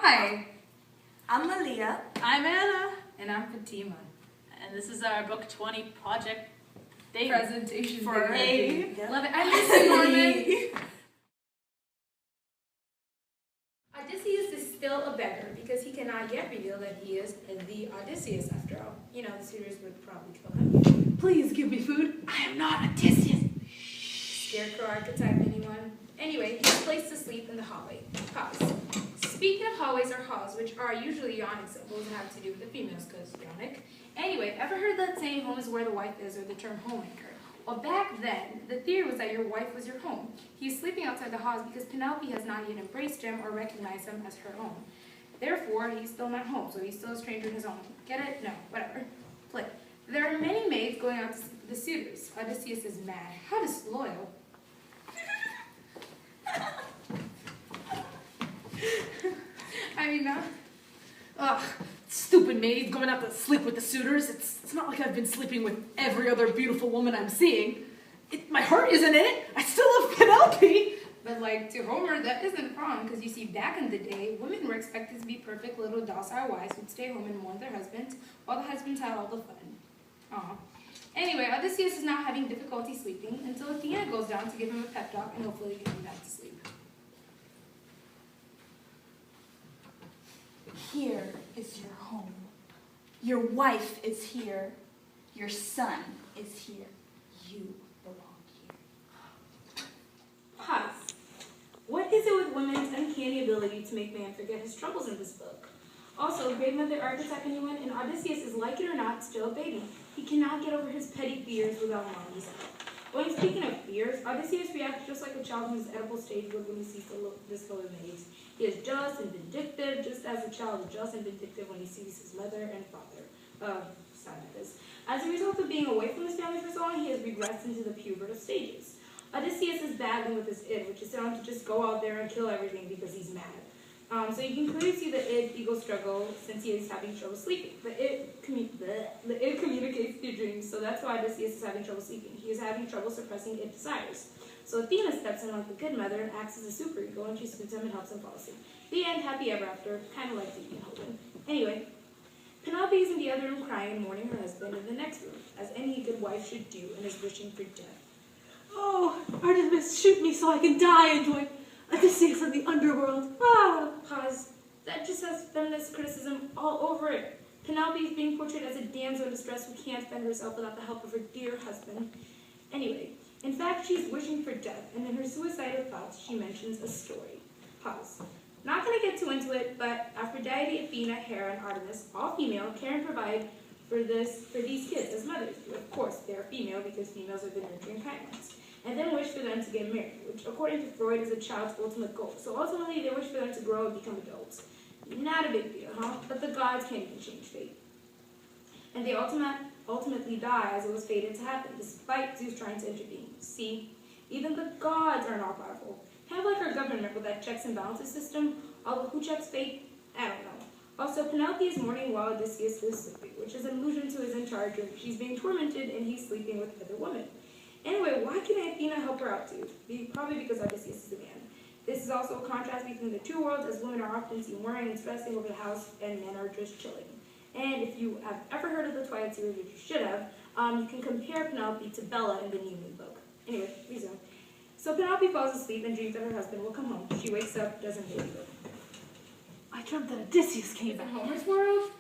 Hi, I'm Malia. I'm Anna. And I'm Fatima. And this is our Book 20 project day. Presentation for day. Yep. Love it. I miss you, Norman. Odysseus is still a beggar because he cannot yet reveal that he is the Odysseus after all. You know, the suitors would probably kill him. Please give me food. I am not Odysseus. Scarecrow archetype, anyone? Anyway, he's placed to sleep in the hallway. Pause. Speaking of hallways or halls, which are usually yawning symbols and have to do with the females, because yawnic. Anyway, ever heard that saying, home is where the wife is, or the term homemaker? Well, back then, the theory was that your wife was your home. He's sleeping outside the halls because Penelope has not yet embraced him or recognized him as her own. Therefore, he's still not home, so he's still a stranger in his own. Get it? No, whatever. Play. There are many maids going out to the suitors. Odysseus is mad. How disloyal. I mean, Ugh, stupid maid going out to sleep with the suitors. It's not like I've been sleeping with every other beautiful woman I'm seeing. My heart isn't in it. I still love Penelope. But like to Homer, that isn't wrong, because you see, back in the day, women were expected to be perfect little docile wives who'd stay home and mourn their husbands, while the husbands had all the fun. Aw. Anyway, Odysseus is now having difficulty sleeping until Athena goes down to give him a pep talk and hopefully get him back to sleep. Here is your home. Your wife is here. Your son is here. You belong here. Pause. What is it with women's uncanny ability to make man forget his troubles in this book? Also, great mother archetype, anyone? And Odysseus is, like it or not, still a baby. He cannot get over his petty fears without mommy's help. When speaking of fears, Odysseus reacts just like a child in his edible stage would when he sees this full of maids. He is jealous and vindictive, just as a child is jealous and vindictive when he sees his mother and father. Son, that is. As a result of being away from his family for so long, he has regressed into the pubertal stages. Odysseus is battling with his id, which is telling him to just go out there and kill everything because he's mad. So you can clearly see the id-ego struggle since he is having trouble sleeping. The id communicates through dreams, so that's why Odysseus is having trouble sleeping. He is having trouble suppressing id desires. So Athena steps in like a good mother and acts as a superego, and she soothes him and helps him fall asleep. The end, happy ever after, kind of like Zeke and Hogan. Anyway, Penelope is in the other room crying and mourning her husband in the next room, as any good wife should do, and is wishing for death. Oh, Artemis, shoot me so I can die and join Odysseus in the underworld. Ah! Pause. That just has feminist criticism all over it. Penelope is being portrayed as a damsel in distress who can't defend herself without the help of her dear husband. Anyway, in fact, she's wishing for death, and in her suicidal thoughts, she mentions a story. Pause. Not going to get too into it, but Aphrodite, Athena, Hera, and Artemis, all female, care and provide for these kids as mothers. Of course, they're female because females are the nurturing kind ones. And then wish for them to get married, which according to Freud is a child's ultimate goal. So ultimately, they wish for them to grow and become adults. Not a big deal, huh? But the gods can't even change fate. And they ultimately die as it was fated to happen, despite Zeus trying to intervene. See, even the gods aren't all powerful. Kind of like our government with that checks and balances system, although who checks fate? I don't know. Also, Penelope is mourning while Odysseus is sleeping, which is an allusion to his in charge room. She's being tormented and he's sleeping with other women. Anyway, why can Athena help her out too? Probably because Odysseus is a man. This is also a contrast between the two worlds, as women are often seen worrying and stressing over the house, and men are just chilling. And if you have ever heard of the Twilight series, which you should have, you can compare Penelope to Bella in the New Moon book. Anyway, resume. So Penelope falls asleep and dreams that her husband will come home. She wakes up, doesn't believe it. I dreamt that Odysseus came In back. Homer's world,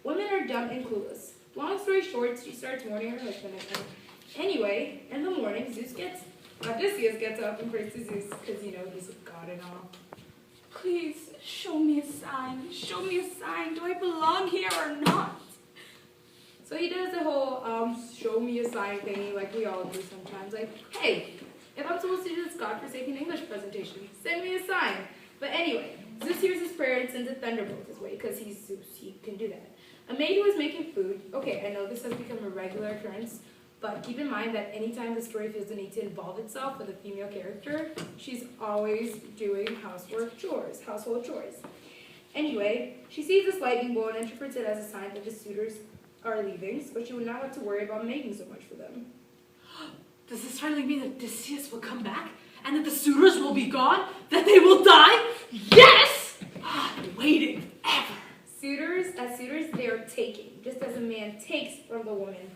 women are dumb and clueless. Long story short, she starts mourning her husband again. Anyway, in the morning, Odysseus gets up and prays to Zeus, because, you know, he's a god and all. Please, show me a sign. Show me a sign. Do I belong here or not? So he does the whole, show me a sign thingy, like we all do sometimes. Like, hey, if I'm supposed to do this godforsaken English presentation, send me a sign. But anyway, Zeus hears his prayer and sends a thunderbolt his way, because he's Zeus, he can do that. A maid who is making food, okay, I know this has become a regular occurrence, but keep in mind that anytime the story feels the need to involve itself with a female character, she's always doing household chores. Anyway, she sees this lightning bolt and interprets it as a sign that the suitors are leaving, so she would not have to worry about making so much for them. Does this finally mean that Odysseus will come back? And that the suitors will be gone? That they will die? Yes! waiting ever. As suitors, they are taking, just as a man takes from the woman.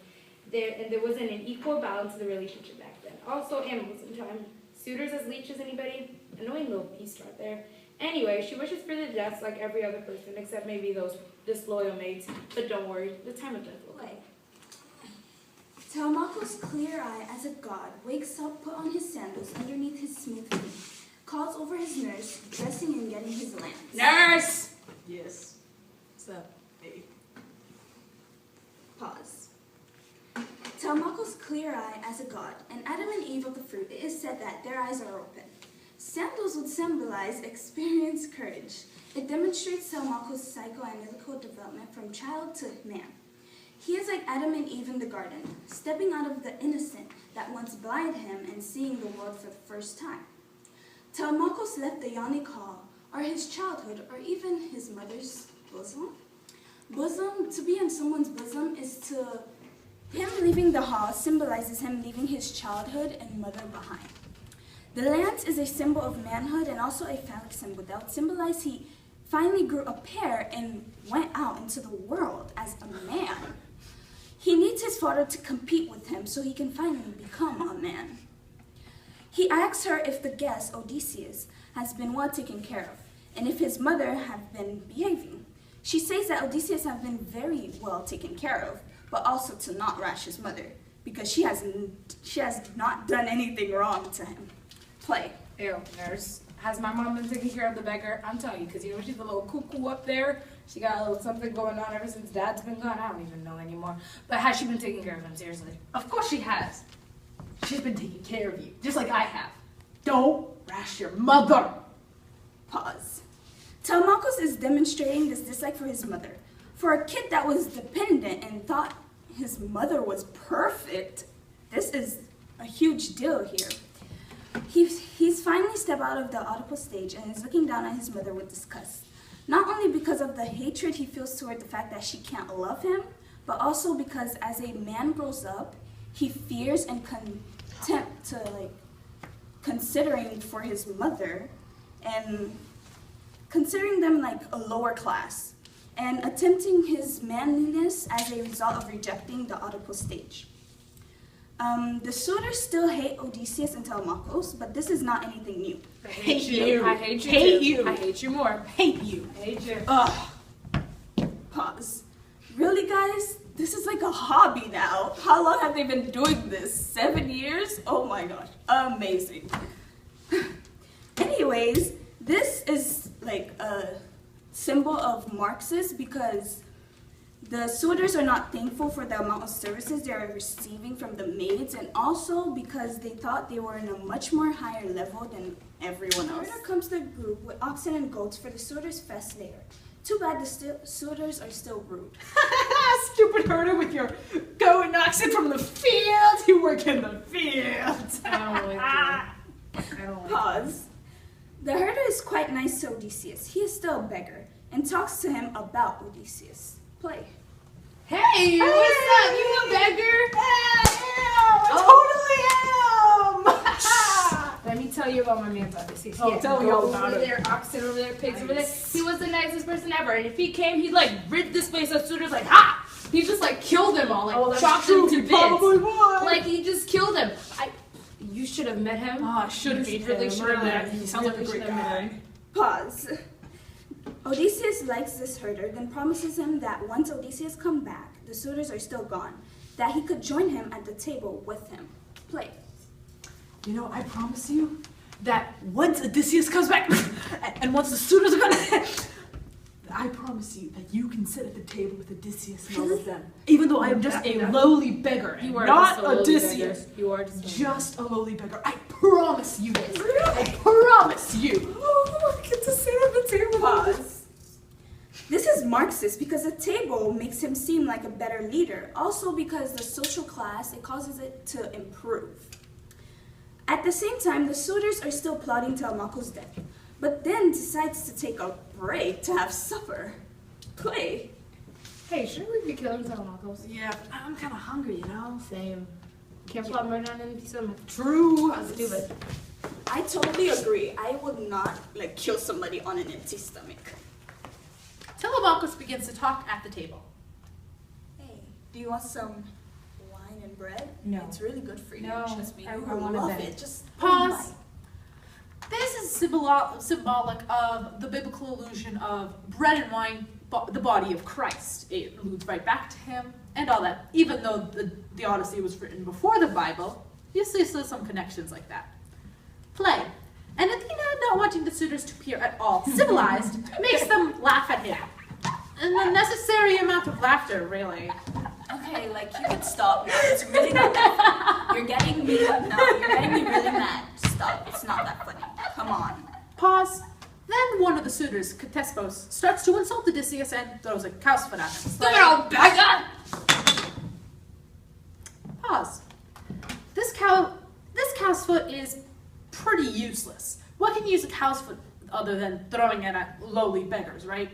There wasn't an equal balance in the relationship back then. Also, animals in time. Suitors as leeches, anybody? Annoying little beast right there. Anyway, she wishes for the deaths like every other person, except maybe those disloyal mates. But don't worry, the time of death will come. Telemaco's clear eye as a god wakes up, put on his sandals underneath his smooth feet, calls over his nurse, dressing and getting his lance. Nurse! Yes. What's up, baby? Pause. Telemaco's clear eye as a god, and Adam and Eve of the fruit, it is said that their eyes are open. Sandals would symbolize experienced courage. It demonstrates Telemaco's psychoanalytical development from child to man. He is like Adam and Eve in the garden, stepping out of the innocent that once blinded him and seeing the world for the first time. Telemachus left the yonic hall, or his childhood, or even his mother's bosom. Bosom, to be in someone's bosom, is to... Him leaving the hall symbolizes him leaving his childhood and mother behind. The lance is a symbol of manhood and also a phallic symbol that would symbolize he finally grew a pair and went out into the world as a man. He needs his father to compete with him so he can finally become a man. He asks her if the guest, Odysseus, has been well taken care of, and if his mother have been behaving. She says that Odysseus have been very well taken care of, but also to not rash his mother, because she has not done anything wrong to him. Play. Ew, nurse. Has my mom been taking care of the beggar? I'm telling you, because you know she's a little cuckoo up there. She got a little something going on ever since Dad's been gone. I don't even know anymore. But has she been taking care of him, seriously? Of course she has. She's been taking care of you, just like I have. Don't rash your mother. Pause. Telemachus is demonstrating this dislike for his mother. For a kid that was dependent and thought his mother was perfect, this is a huge deal here. He's finally stepped out of the Oedipus stage and is looking down at his mother with disgust. Not only because of the hatred he feels toward the fact that she can't love him, but also because as a man grows up, he fears and contempt to considering for his mother and considering them like a lower class and attempting his manliness as a result of rejecting the Oedipus stage. The suitors still hate Odysseus and Telemachus, but this is not anything new. I hate you. I hate you. Hate too. you. I hate you more. Hate you. I hate you. Ugh. Pause. Really, guys? This is like a hobby now. How long have they been doing this? 7 years? Oh my gosh. Amazing. Anyways, this is like a symbol of Marxist because the suitors are not thankful for the amount of services they are receiving from the maids, and also because they thought they were in a much more higher level than everyone else. Here comes the group with oxen and goats for the suitors' fest later. Too bad the suitors are still rude. Stupid herder with your goat and oxen from the field. You work in the field. I don't like you. I don't like Pause. The herder is quite nice to Odysseus. He is still a beggar and talks to him about Odysseus. Play. Hey, what's up? You a beggar? I totally am. Let me tell you about my man Odyssey. Oh, tell me all about over it. there, oxen over there, pigs over there. He was the nicest person ever. And if he came, he'd rid this place of suitors ha! He just killed them all, chopped them to bits. Probably would. He just killed them. You should have met him. Oh, I should have You really should have met him. He sounds like a great guy. Pause. Odysseus likes this herder, then promises him that once Odysseus come back, the suitors are still gone, that he could join him at the table with him. Play. You know, I promise you that once Odysseus comes back, and once the suitors are gone, I promise you that you can sit at the table with Odysseus and all of them. Even though I am just a lowly beggar, and not Odysseus. You are Just a lowly beggar. I promise you this. I promise you. Oh, I get to sit at the table. Pause. This is Marxist because the table makes him seem like a better leader. Also because the social class, it causes it to improve. At the same time, the suitors are still plotting Telemachus' death, but then decides to take a break to have supper. Play. Hey, shouldn't we be killing Telemachus? Yeah, but I'm kind of hungry, you know? Same. Can't plot murder on an empty stomach. True. Let's do it. I totally agree. I would not kill somebody on an empty stomach. Telemachus begins to talk at the table. Hey, do you want some wine and bread? No. It's really good for you. No, Trust me, I you want will a love bed. it. Just Pause. This is symbolic of the biblical illusion of bread and wine, the body of Christ. It alludes right back to him and all that. Even though the Odyssey was written before the Bible, you see still some connections like that. Play. And Athena, not wanting the suitors to appear at all civilized, makes them laugh at him. An unnecessary amount of laughter, really. Okay, like you could stop now. It's really not that funny. You're getting me really mad. Stop. It's not that funny. Come on. Pause. Then one of the suitors, Ctesippus, starts to insult Odysseus and throws a cow's foot at him. Stupid old beggar! Pause. This cow's foot is pretty useless. What can you use a cow's foot other than throwing it at lowly beggars, right?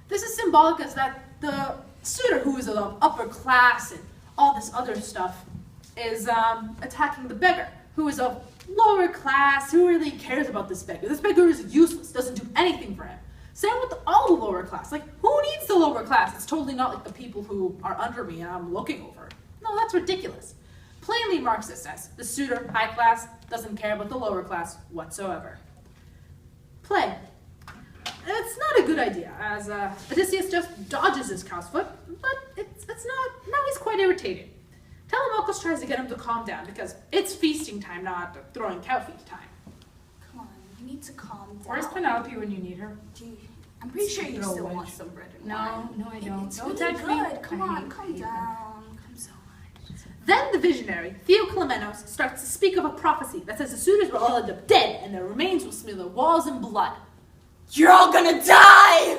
This is symbolic as that the suitor who is of upper class and all this other stuff is attacking the beggar who is of lower class. Who really cares about this beggar? This beggar is useless, doesn't do anything for him. Same with all the lower class. Like, who needs the lower class? It's totally not like the people who are under me and I'm looking over. No, that's ridiculous. Plainly Marxist says, the suitor, high class, doesn't care about the lower class whatsoever. Play. It's not a good idea, as Odysseus just dodges his cow's foot, but it's not, now he's quite irritated. Telemachus tries to get him to calm down, because it's feasting time, not throwing cow feet time. Come on, you need to calm down. Where's Penelope when you need her? Gee, I'm pretty sure you Throw still away. want some bread and No, wine. no, I don't. It's Don't really touch me. good. Come I on, hate calm them. down. Come so much. Then the visionary, Theoclymenos, starts to speak of a prophecy that says the suitors will all end up dead, and their remains will smear the walls in blood. You're all gonna die!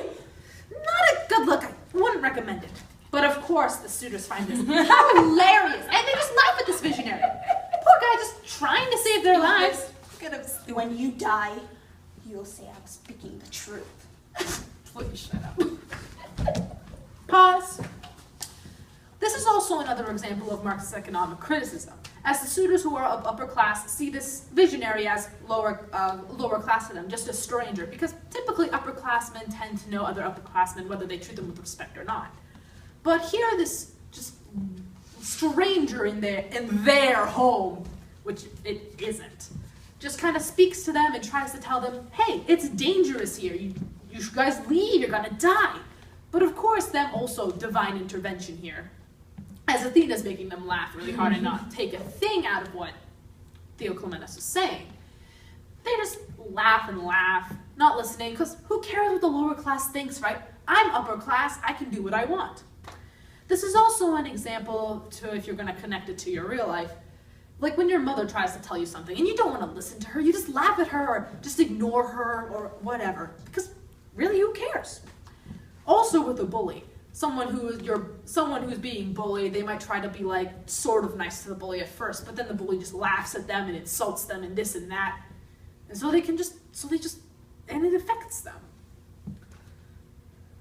Not a good look, I wouldn't recommend it. But of course the suitors find this hilarious, and they just laugh at this visionary. Poor guy just trying to save their lives. When you die, you'll say I'm speaking the truth. Please shut up. Pause. This is also another example of Marxist economic criticism, as the suitors who are of upper class see this visionary as lower class to them, just a stranger, because typically upperclassmen tend to know other upperclassmen whether they treat them with respect or not. But here, this just stranger in their home, which it isn't, just kind of speaks to them and tries to tell them, hey, it's dangerous here. You guys leave, you're gonna die. But of course, them also divine intervention here, as Athena's making them laugh really hard and not take a thing out of what Theoclymenos is saying. They just laugh and laugh, not listening, because who cares what the lower class thinks, right? I'm upper class, I can do what I want. This is also an example to, if you're going to connect it to your real life, like when your mother tries to tell you something and you don't want to listen to her, you just laugh at her or just ignore her or whatever, because really, who cares? Also with a bully, someone who's being bullied, they might try to be like sort of nice to the bully at first, but then the bully just laughs at them and insults them and this and that, and and it affects them.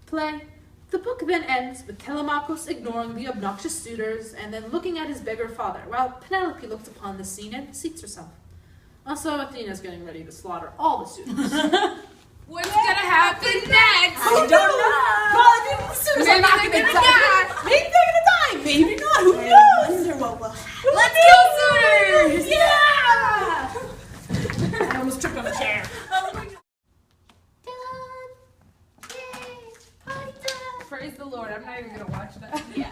Play. The book then ends with Telemachus ignoring the obnoxious suitors and then looking at his beggar father, while Penelope looks upon the scene and seats herself. Also, Athena's getting ready to slaughter all the suitors. What's gonna happen next? I don't know. Probably the suitors Maybe are not they're gonna gonna die. die. Maybe they're gonna die. Maybe not. Who I knows? wonder what will happen. Let's kill suitors! Yeah! I almost tripped on the chair. Praise the Lord. I'm not even gonna watch that. Yeah.